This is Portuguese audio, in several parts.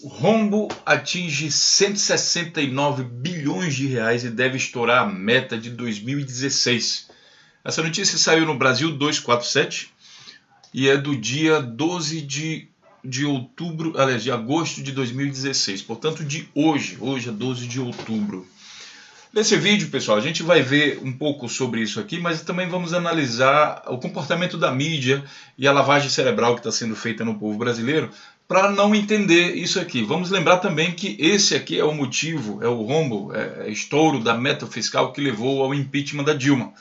O rombo atinge 169 bilhões de reais e deve estourar a meta de 2016. Essa notícia saiu no Brasil 247 e é do dia 12 de outubro, aliás, de agosto de 2016, portanto de hoje é 12 de outubro. Nesse vídeo, pessoal, a gente vai ver um pouco sobre isso aqui, mas também vamos analisar o comportamento da mídia e a lavagem cerebral que está sendo feita no povo brasileiro para não entender isso aqui. Vamos lembrar também que esse aqui é o motivo, é o rombo, é estouro da meta fiscal que levou ao impeachment da Dilma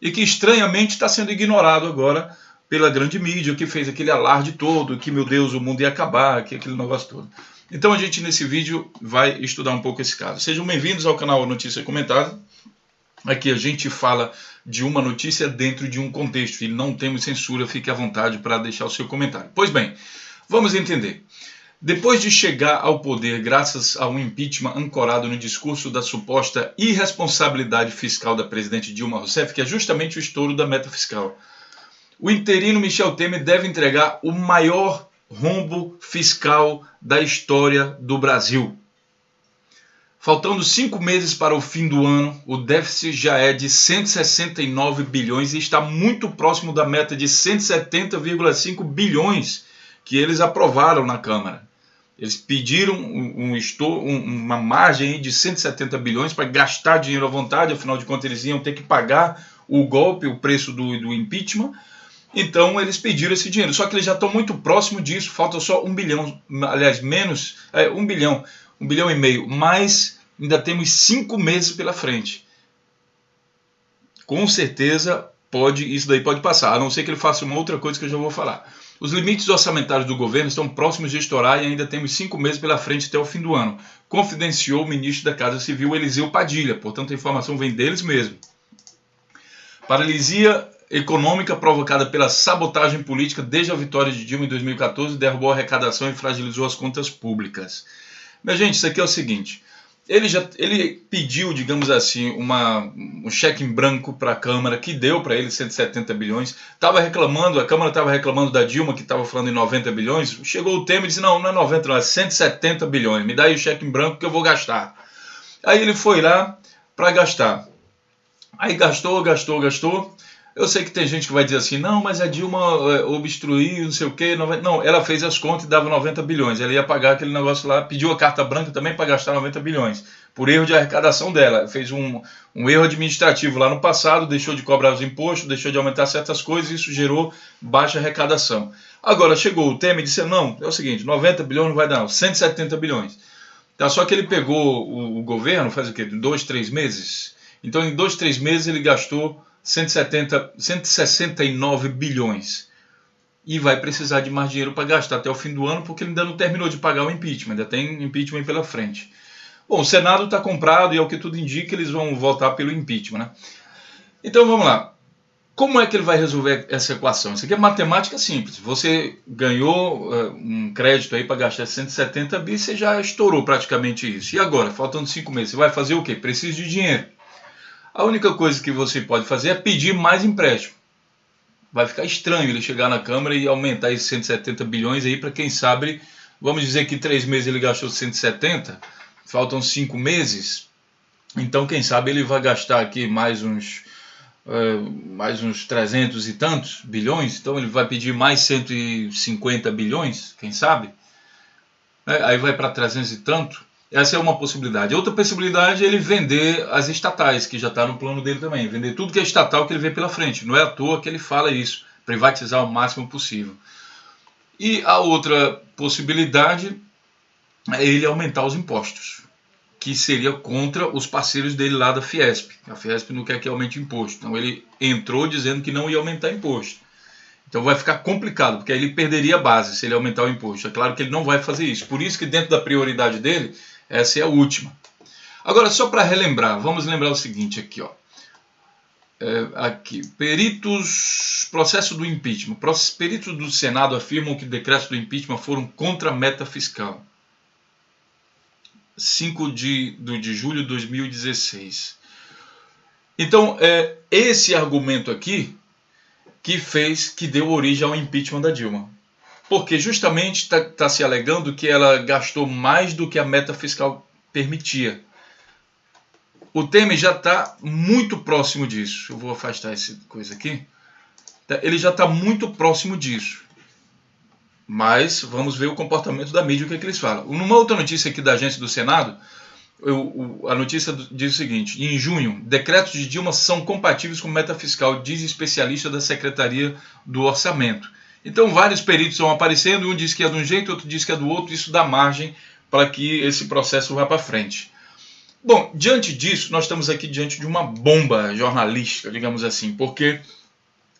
e que estranhamente está sendo ignorado agora pela grande mídia, que fez aquele alarde todo, que, meu Deus, o mundo ia acabar, que aquele negócio todo. Então a gente nesse vídeo vai estudar um pouco esse caso. Sejam bem-vindos ao canal Notícia Comentada. Aqui a gente fala de uma notícia dentro de um contexto e não temos censura, fique à vontade para deixar o seu comentário. Pois bem, vamos entender. Depois de chegar ao poder graças a um impeachment ancorado no discurso da suposta irresponsabilidade fiscal da presidente Dilma Rousseff, que é justamente o estouro da meta fiscal, o interino Michel Temer deve entregar o maior rombo fiscal da história do Brasil. Faltando 5 meses para o fim do ano, o déficit já é de 169 bilhões e está muito próximo da meta de 170,5 bilhões que eles aprovaram na Câmara. Eles pediram uma margem de 170 bilhões para gastar dinheiro à vontade, afinal de contas eles iam ter que pagar o golpe, o preço do impeachment. Então eles pediram esse dinheiro, só que eles já estão muito próximo disso, falta só 1 bilhão, aliás, menos, 1 bilhão, 1 bilhão e meio, mas ainda temos 5 meses pela frente. Com certeza isso daí pode passar, a não ser que ele faça uma outra coisa que eu já vou falar. Os limites orçamentários do governo estão próximos de estourar e ainda temos 5 meses pela frente até o fim do ano, confidenciou o ministro da Casa Civil, Eliseu Padilha, portanto a informação vem deles mesmo. Paralisia econômica provocada pela sabotagem política desde a vitória de Dilma em 2014 derrubou a arrecadação e fragilizou as contas públicas. Minha gente, isso aqui é o seguinte, ele pediu, digamos assim, um cheque em branco para a Câmara, que deu para ele 170 bilhões, a Câmara estava reclamando da Dilma, que estava falando em 90 bilhões, chegou o Temer e disse, não é 90 não, é 170 bilhões, me dá aí o cheque em branco que eu vou gastar. Aí ele foi lá para gastar, aí gastou, eu sei que tem gente que vai dizer assim, não, mas a Dilma obstruiu, não sei o quê. Não, ela fez as contas e dava 90 bilhões. Ela ia pagar aquele negócio lá, pediu a carta branca também para gastar 90 bilhões. Por erro de arrecadação dela. Fez um erro administrativo lá no passado, deixou de cobrar os impostos, deixou de aumentar certas coisas e isso gerou baixa arrecadação. Agora chegou o Temer e disse, não, é o seguinte, 90 bilhões não vai dar não, 170 bilhões. Tá, só que ele pegou o governo, faz o quê? 2, 3 meses? Então em 2, 3 meses ele gastou 169 bilhões e vai precisar de mais dinheiro para gastar até o fim do ano, porque ele ainda não terminou de pagar o impeachment, ainda tem impeachment pela frente. Bom, o Senado está comprado e ao que tudo indica eles vão votar pelo impeachment, né? Então vamos lá, como é que ele vai resolver essa equação? Isso aqui é matemática simples, você ganhou um crédito aí para gastar 170 bi, você já estourou praticamente isso, e agora, faltando 5 meses, você vai fazer o quê? Precisa de dinheiro. A única coisa que você pode fazer é pedir mais empréstimo. Vai ficar estranho ele chegar na Câmara e aumentar esses 170 bilhões aí para quem sabe, vamos dizer que 3 meses ele gastou 170, faltam 5 meses, então quem sabe ele vai gastar aqui mais uns 300 e tantos bilhões, então ele vai pedir mais 150 bilhões, quem sabe, aí vai para 300 e tanto. Essa é uma possibilidade. Outra possibilidade é ele vender as estatais, que já está no plano dele também. Vender tudo que é estatal que ele vê pela frente. Não é à toa que ele fala isso. Privatizar o máximo possível. E a outra possibilidade é ele aumentar os impostos, que seria contra os parceiros dele lá da Fiesp. A Fiesp não quer que aumente imposto. Então ele entrou dizendo que não ia aumentar imposto. Então vai ficar complicado, porque aí ele perderia a base se ele aumentar o imposto. É claro que ele não vai fazer isso. Por isso que dentro da prioridade dele, essa é a última. Agora, só para relembrar, vamos lembrar o seguinte aqui, ó. Processo do impeachment. Peritos do Senado afirmam que decretos do impeachment foram contra a meta fiscal. 5 de julho de 2016. Então, esse argumento aqui que deu origem ao impeachment da Dilma. Porque justamente está se alegando que ela gastou mais do que a meta fiscal permitia. O Temer já está muito próximo disso. Eu vou afastar essa coisa aqui. Ele já está muito próximo disso. Mas vamos ver o comportamento da mídia, o que é que eles falam. Numa outra notícia aqui da agência do Senado, a notícia diz o seguinte: em junho, decretos de Dilma são compatíveis com meta fiscal, diz especialista da Secretaria do Orçamento. Então vários peritos estão aparecendo, um diz que é de um jeito, outro diz que é do outro, isso dá margem para que esse processo vá para frente. Bom, diante disso, nós estamos aqui diante de uma bomba jornalística, digamos assim, porque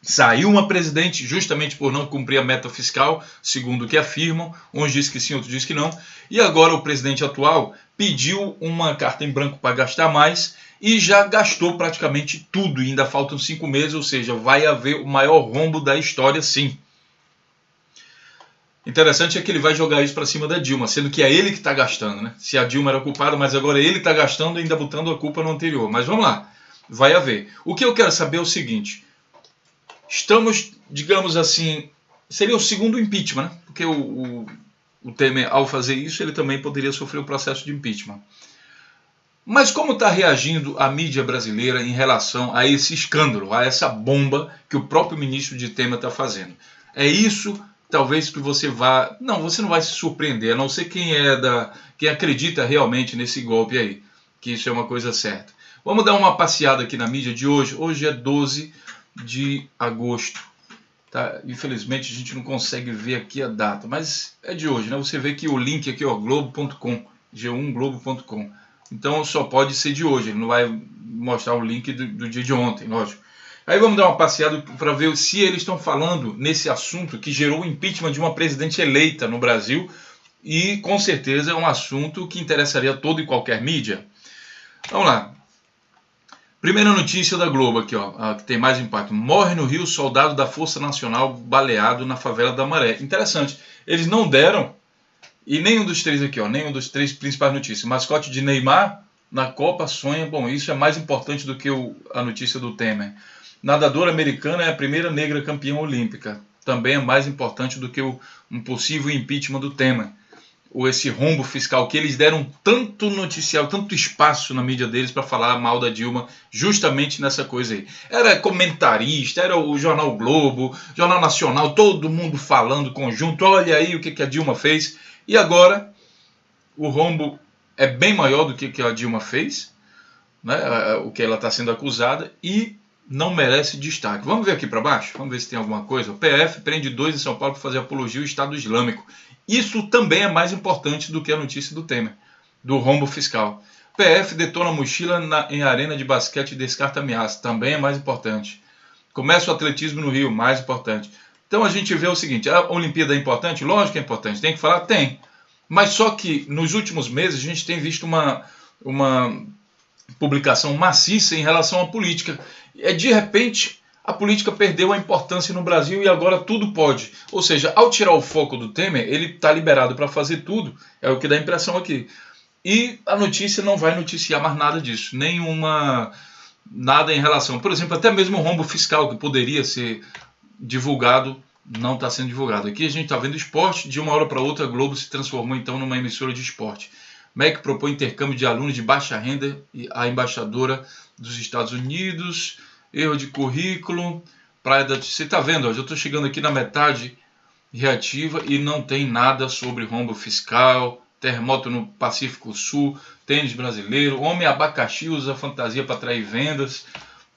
saiu uma presidente justamente por não cumprir a meta fiscal, segundo o que afirmam, uns dizem que sim, outros dizem que não, e agora o presidente atual pediu uma carta em branco para gastar mais e já gastou praticamente tudo, e ainda faltam 5 meses, ou seja, vai haver o maior rombo da história sim. Interessante é que ele vai jogar isso para cima da Dilma, sendo que é ele que está gastando, né? Se a Dilma era culpada, mas agora ele está gastando e ainda botando a culpa no anterior. Mas vamos lá, vai haver. O que eu quero saber é o seguinte: estamos, digamos assim, seria o segundo impeachment, né? Porque o Temer, ao fazer isso, ele também poderia sofrer o processo de impeachment. Mas como está reagindo a mídia brasileira em relação a esse escândalo, a essa bomba que o próprio ministro de Temer está fazendo? É isso, talvez, que você vá... Não, você não vai se surpreender, a não ser quem acredita realmente nesse golpe aí, que isso é uma coisa certa. Vamos dar uma passeada aqui na mídia de hoje. Hoje é 12 de agosto. Tá? Infelizmente a gente não consegue ver aqui a data, mas é de hoje, né? Você vê que o link aqui, ó, globo.com, g1globo.com. Então só pode ser de hoje, ele não vai mostrar o link do dia de ontem, lógico. Aí vamos dar uma passeada para ver se eles estão falando nesse assunto que gerou o impeachment de uma presidente eleita no Brasil, e com certeza é um assunto que interessaria toda e qualquer mídia. Vamos lá. Primeira notícia da Globo aqui, ó, a que tem mais impacto. Morre no Rio soldado da Força Nacional baleado na favela da Maré. Interessante, eles não deram, e nenhum dos três aqui, ó, nenhum dos três principais notícias. Mascote de Neymar na Copa sonha. Bom, isso é mais importante do que a notícia do Temer. Nadadora americana é a primeira negra campeã olímpica. Também é mais importante do que um possível impeachment do Temer. Ou esse rombo fiscal, que eles deram tanto noticiário, tanto espaço na mídia deles para falar mal da Dilma, justamente nessa coisa aí. Era comentarista, era o Jornal Globo, Jornal Nacional, todo mundo falando conjunto, olha aí o que a Dilma fez. E agora o rombo é bem maior do que a Dilma fez, né? O que ela está sendo acusada, e não merece destaque. Vamos ver aqui para baixo, vamos ver se tem alguma coisa. O PF prende 2 em São Paulo por fazer apologia ao Estado Islâmico. Isso também é mais importante do que a notícia do Temer, do rombo fiscal. PF detona mochila em arena de basquete e descarta ameaça. Também é mais importante. Começa o atletismo no Rio, mais importante. Então a gente vê o seguinte: a Olimpíada é importante? Lógico que é importante. Tem que falar? Tem. Mas só que nos últimos meses a gente tem visto uma publicação maciça em relação à política. De repente, a política perdeu a importância no Brasil e agora tudo pode. Ou seja, ao tirar o foco do Temer, ele está liberado para fazer tudo, é o que dá a impressão aqui. E a notícia não vai noticiar mais nada disso, nada em relação, por exemplo, até mesmo o rombo fiscal que poderia ser divulgado, não está sendo divulgado. Aqui a gente está vendo esporte, de uma hora para outra a Globo se transformou então numa emissora de esporte. MEC propõe intercâmbio de alunos de baixa renda e a embaixadora dos Estados Unidos, erro de currículo, praia da... Você está vendo, ó, eu estou chegando aqui na metade reativa e não tem nada sobre rombo fiscal, terremoto no Pacífico Sul, tênis brasileiro, homem abacaxi usa fantasia para atrair vendas.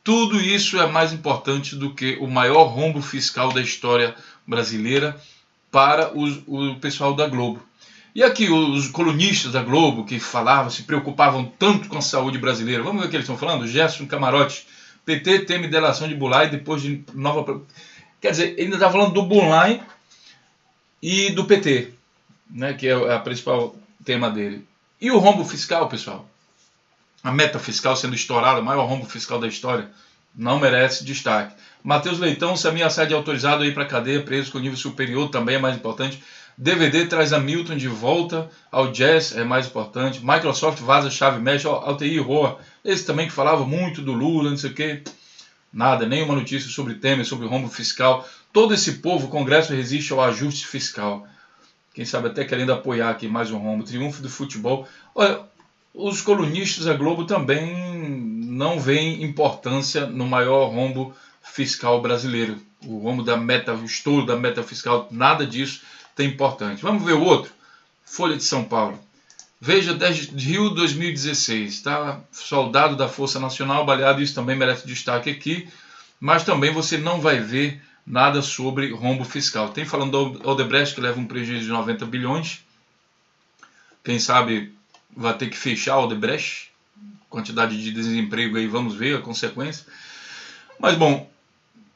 Tudo isso é mais importante do que o maior rombo fiscal da história brasileira para o pessoal da Globo. E aqui os colunistas da Globo que falavam, se preocupavam tanto com a saúde brasileira, vamos ver o que eles estão falando? Gerson Camarote, PT teme delação de Bulay depois de nova... Quer dizer, ele ainda está falando do Bulay e do PT, né, que é a principal tema dele. E o rombo fiscal, pessoal? A meta fiscal sendo estourada, o maior rombo fiscal da história, não merece destaque. Matheus Leitão, Samir Assad autorizado a ir para a cadeia, preso com nível superior, também é mais importante. DVD traz a Milton de volta ao jazz, é mais importante. Microsoft vaza chave mesh, Altair Roa, esse também que falava muito do Lula, não sei o quê. Nada, nenhuma notícia sobre Temer, sobre rombo fiscal. Todo esse povo, o Congresso resiste ao ajuste fiscal. Quem sabe até querendo apoiar aqui mais um rombo. Triunfo do futebol. Olha, os colunistas da Globo também não veem importância no maior rombo fiscal brasileiro. O rombo da meta, o estouro da meta fiscal, nada disso tem importante. Vamos ver o outro. Folha de São Paulo. Veja, 10 de Rio 2016, tá? Soldado da Força Nacional baleado, isso também merece destaque aqui, mas também você não vai ver nada sobre rombo fiscal. Tem falando do Odebrecht, que leva um prejuízo de 90 bilhões, quem sabe vai ter que fechar o Odebrecht, quantidade de desemprego aí, vamos ver a consequência. Mas bom,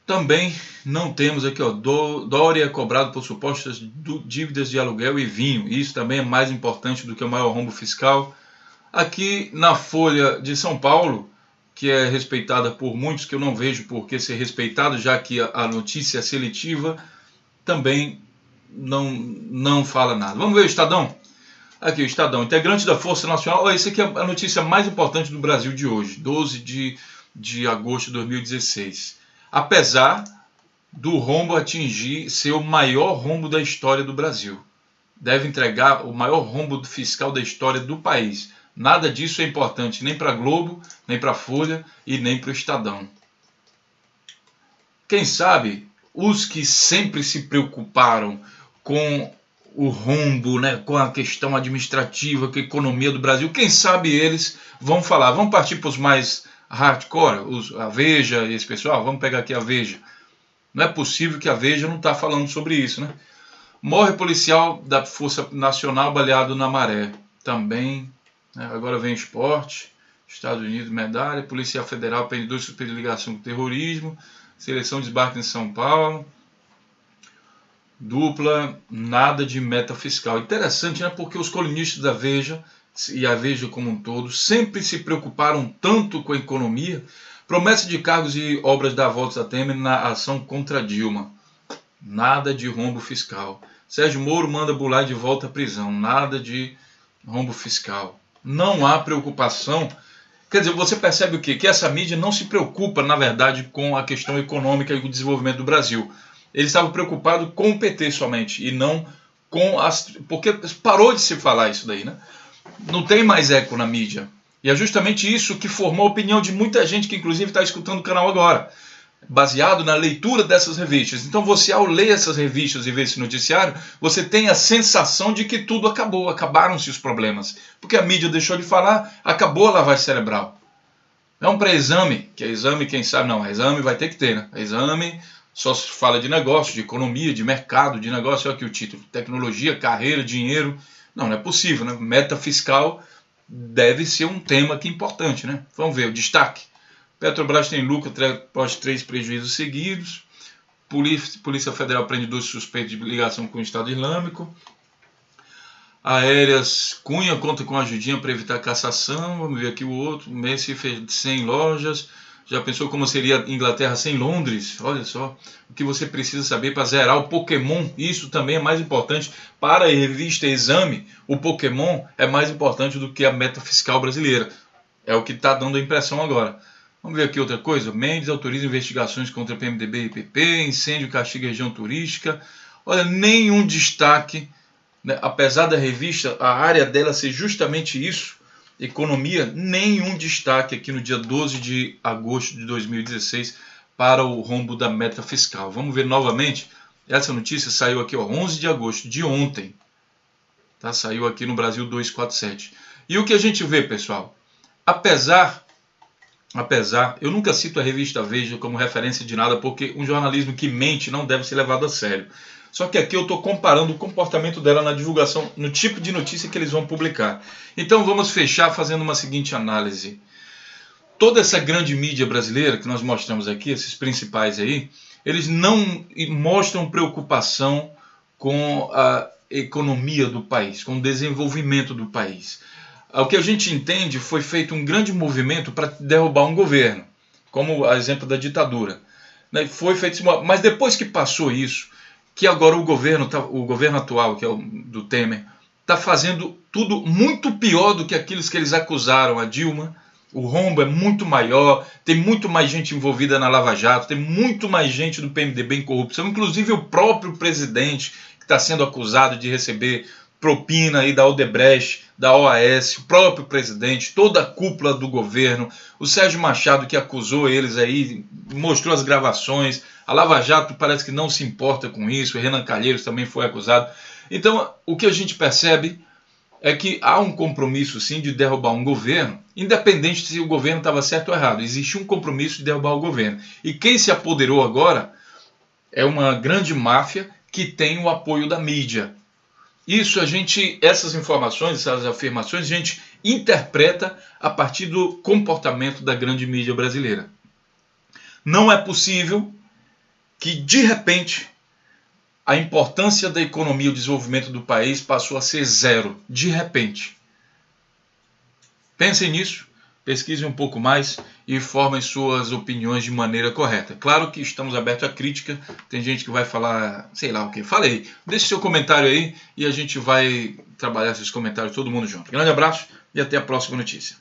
também não temos aqui, ó, Dória é cobrado por supostas dívidas de aluguel e vinho. Isso também é mais importante do que o maior rombo fiscal. Aqui na Folha de São Paulo, que é respeitada por muitos, que eu não vejo por que ser respeitado, já que a notícia é seletiva, também não fala nada. Vamos ver o Estadão? Aqui o Estadão, integrante da Força Nacional. Olha, isso aqui é a notícia mais importante do Brasil de hoje, 12 de agosto de 2016. Apesar do rombo atingir ser o maior rombo da história do Brasil. Deve entregar o maior rombo fiscal da história do país. Nada disso é importante nem para a Globo, nem para a Folha e nem para o Estadão. Quem sabe os que sempre se preocuparam com o rombo, né, com a questão administrativa, com a economia do Brasil, quem sabe eles vão falar. Vamos partir para os mais hardcore, a Veja e esse pessoal. Vamos pegar aqui a Veja. Não é possível que a Veja não está falando sobre isso, né? Morre policial da Força Nacional baleado na Maré. Também, né? Agora vem esporte. Estados Unidos, medalha. Polícia Federal prende 2 suspeitos de ligação com terrorismo. Seleção desbarca em São Paulo. Dupla, nada de meta fiscal. Interessante, né? Porque os colunistas da Veja e a Veja como um todo sempre se preocuparam tanto com a economia. Promessa de cargos e obras da volta da Temer na ação contra Dilma. Nada de rombo fiscal. Sérgio Moro manda Goulart de volta à prisão. Nada de rombo fiscal. Não há preocupação. Quer dizer, você percebe o quê? Que essa mídia não se preocupa, na verdade, com a questão econômica e o desenvolvimento do Brasil. Eles estavam preocupados com o PT somente e não com as... Porque parou de se falar isso daí, né? Não tem mais eco na mídia. E é justamente isso que formou a opinião de muita gente que inclusive está escutando o canal agora, baseado na leitura dessas revistas. Então você, ao ler essas revistas e ver esse noticiário, você tem a sensação de que tudo acabou, acabaram-se os problemas. Porque a mídia deixou de falar, acabou a lavagem cerebral. Não para exame, que é exame, quem sabe, não, exame vai ter que ter, né? Exame só se fala de negócio, de economia, de mercado, de negócio, olha aqui o título, tecnologia, carreira, dinheiro. Não é possível, né? Meta fiscal deve ser um tema aqui importante, né? Vamos ver o destaque. Petrobras tem lucro após 3 prejuízos seguidos. Polícia Federal prende 2 suspeitos de ligação com o Estado Islâmico. Aéreas, Cunha conta com ajudinha para evitar cassação. Vamos ver aqui o outro. Messi fez 100 lojas. Já pensou como seria Inglaterra sem Londres? Olha só, o que você precisa saber para zerar o Pokémon. Isso também é mais importante para a revista Exame. O Pokémon é mais importante do que a meta fiscal brasileira. É o que está dando a impressão agora. Vamos ver aqui outra coisa. Mendes autoriza investigações contra PMDB e PP. Incêndio castiga região turística. Olha, nenhum destaque, né? Apesar da revista, a área dela ser justamente isso, economia, nenhum destaque aqui no dia 12 de agosto de 2016 para o rombo da meta fiscal. Vamos ver novamente. Essa notícia saiu aqui, ó, 11 de agosto, de ontem. Tá? Saiu aqui no Brasil 247. E o que a gente vê, pessoal? Apesar, eu nunca cito a revista Veja como referência de nada, porque um jornalismo que mente não deve ser levado a sério. Só que aqui eu estou comparando o comportamento dela na divulgação, no tipo de notícia que eles vão publicar. Então vamos fechar fazendo uma seguinte análise. Toda essa grande mídia brasileira que nós mostramos aqui, esses principais aí, eles não mostram preocupação com a economia do país, com o desenvolvimento do país. O que a gente entende, foi feito um grande movimento para derrubar um governo, como o exemplo da ditadura. Foi feito, mas depois que passou isso, que agora o governo atual, que é o do Temer, está fazendo tudo muito pior do que aqueles que eles acusaram a Dilma, O rombo é muito maior, tem muito mais gente envolvida na Lava Jato, tem muito mais gente do PMDB em corrupção, inclusive o próprio presidente que está sendo acusado de receber propina aí da Odebrecht, da OAS, o próprio presidente, toda a cúpula do governo, o Sérgio Machado que acusou eles aí, mostrou as gravações, a Lava Jato parece que não se importa com isso, o Renan Calheiros também foi acusado. Então, o que a gente percebe é que há um compromisso, sim, de derrubar um governo, independente se o governo estava certo ou errado. Existe um compromisso de derrubar o governo. E quem se apoderou agora é uma grande máfia que tem o apoio da mídia. Essas informações, essas afirmações, a gente interpreta a partir do comportamento da grande mídia brasileira. Não é possível que, de repente, a importância da economia e o desenvolvimento do país passou a ser zero, de repente. Pensem nisso, pesquisem um pouco mais e formem suas opiniões de maneira correta. Claro que estamos abertos à crítica, tem gente que vai falar, sei lá o que. Falei, deixe seu comentário aí e a gente vai trabalhar esses comentários todo mundo junto. Grande abraço e até a próxima notícia.